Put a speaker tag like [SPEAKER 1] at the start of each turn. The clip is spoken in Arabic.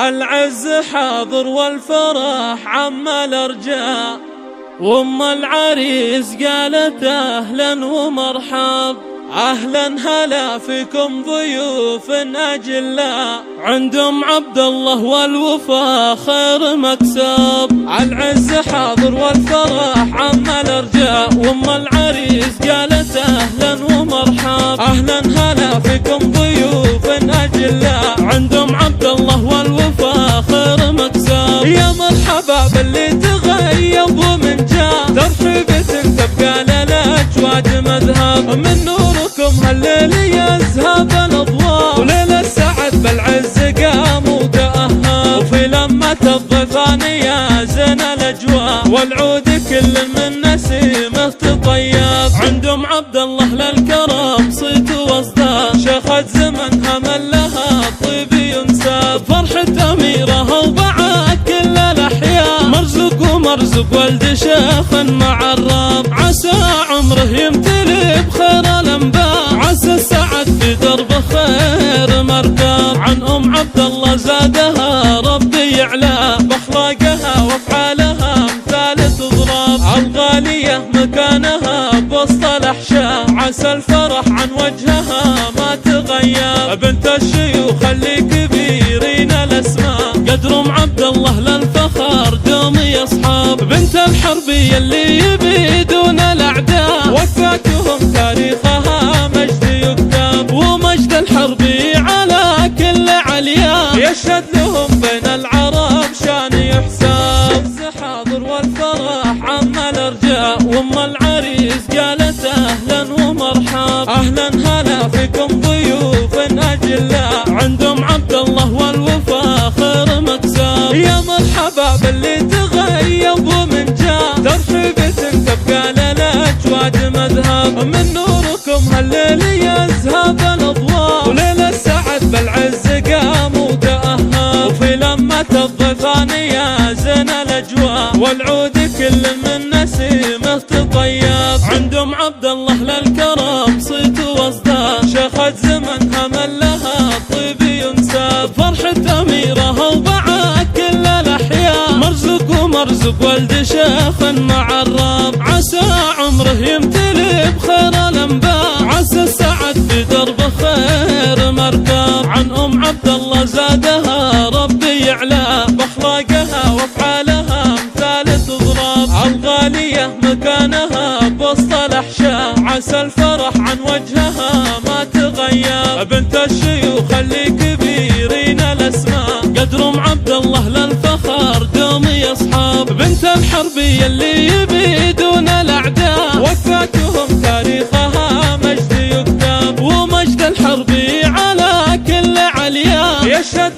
[SPEAKER 1] العز حاضر والفرح عم الارجاء، وام العريس قالت اهلا ومرحب، اهلا هلا فيكم ضيوف اجلاء، عند ام عبد الله والوفا خير مكسب. العز حاضر والفرح عم الارجاء، وام العريس قالت اهلا ومرحب، اهلا هلا فيكم ضيوف اجلاء، عند ام عبد الله والوفا خير مكسب. يا مرحبا باللي تغيب ومن جاء، ترحيبة تبقى للاجواد مذهب، من نوركم هالليل يذهب الاضواء، وليل السعد بالعز قام وتأهب، وفي لمة الضيفان يا زين الاجواء، والعود كل من نسيمه تطيب، عند ام عبد الله للكرم صيت واصداء، شيخة زمنها من لها الطيب ينسب، فرحة اميرها وبعد كل الاحياء، مرزق ومرزق ولد شيخ مع الرب، عسى عمره يمتلي بخير الانباء، عسى السعد في درب خير مركب، عن ام عبد الله زادها ربي يعلى، باخلاقها وافعالها امثال تضرب، الغاليه مكانها بوسط الاحشاء، عسى الفرح عن وجهها ما تغيب، بنت الشيوخ اللي كبيرين الاسماء، قدر ام عبد الله للفخر دوم يصحب، بنت الحربي اللي يبيدون الاعداء، وفاتهم تاريخها مجد يكتب، ومجد الحربي على كل علياء، يشهد لهم بين العرب شان يحسب. حاضر والفرح عم الارجاء، وام العريس قالت اهلا ومرحب، اهلا هلا فيكم ضيوف اجلاء، عند ام عبد الله والوفا خير مكسب. يا مرحبا باللي تغيب ومن جاء، ترحيبة تبقى للاجواد مذهب، من نوركم هالليل يذهب الاضواء، وليل السعد بالعز قام وتأهب، وفي لمة الضيفان يا زين الاجواء، والعود كل من نسيمه تطيب، عند ام عبد الله للكرم صيت واصداء، شيخة زمنها من لها الطيب ينسب، فرحة اميرها وبعد كل الاحياء، مرزق ومرزق ولد شيخ مع الرب، عسى عمره يمتلي بخير الانباء، عسى السعد في درب خير مركب، عن ام عبد الله زادها ربي يعلى، باخلاقها وافعالها امثال تضرب، الغاليه مكانها بوسط الاحشاء، عسى الفرح عن وجهها ما تغيب، بنت الشيوخ اللي كبيرين الاسماء، قدر ام عبد الله للفخر دوم يصحب، بنت الحربي اللي يبيدون الاعداء، وفاتهم تاريخها مجد يكتب، ومجد الحربي على كل علياء، يشهد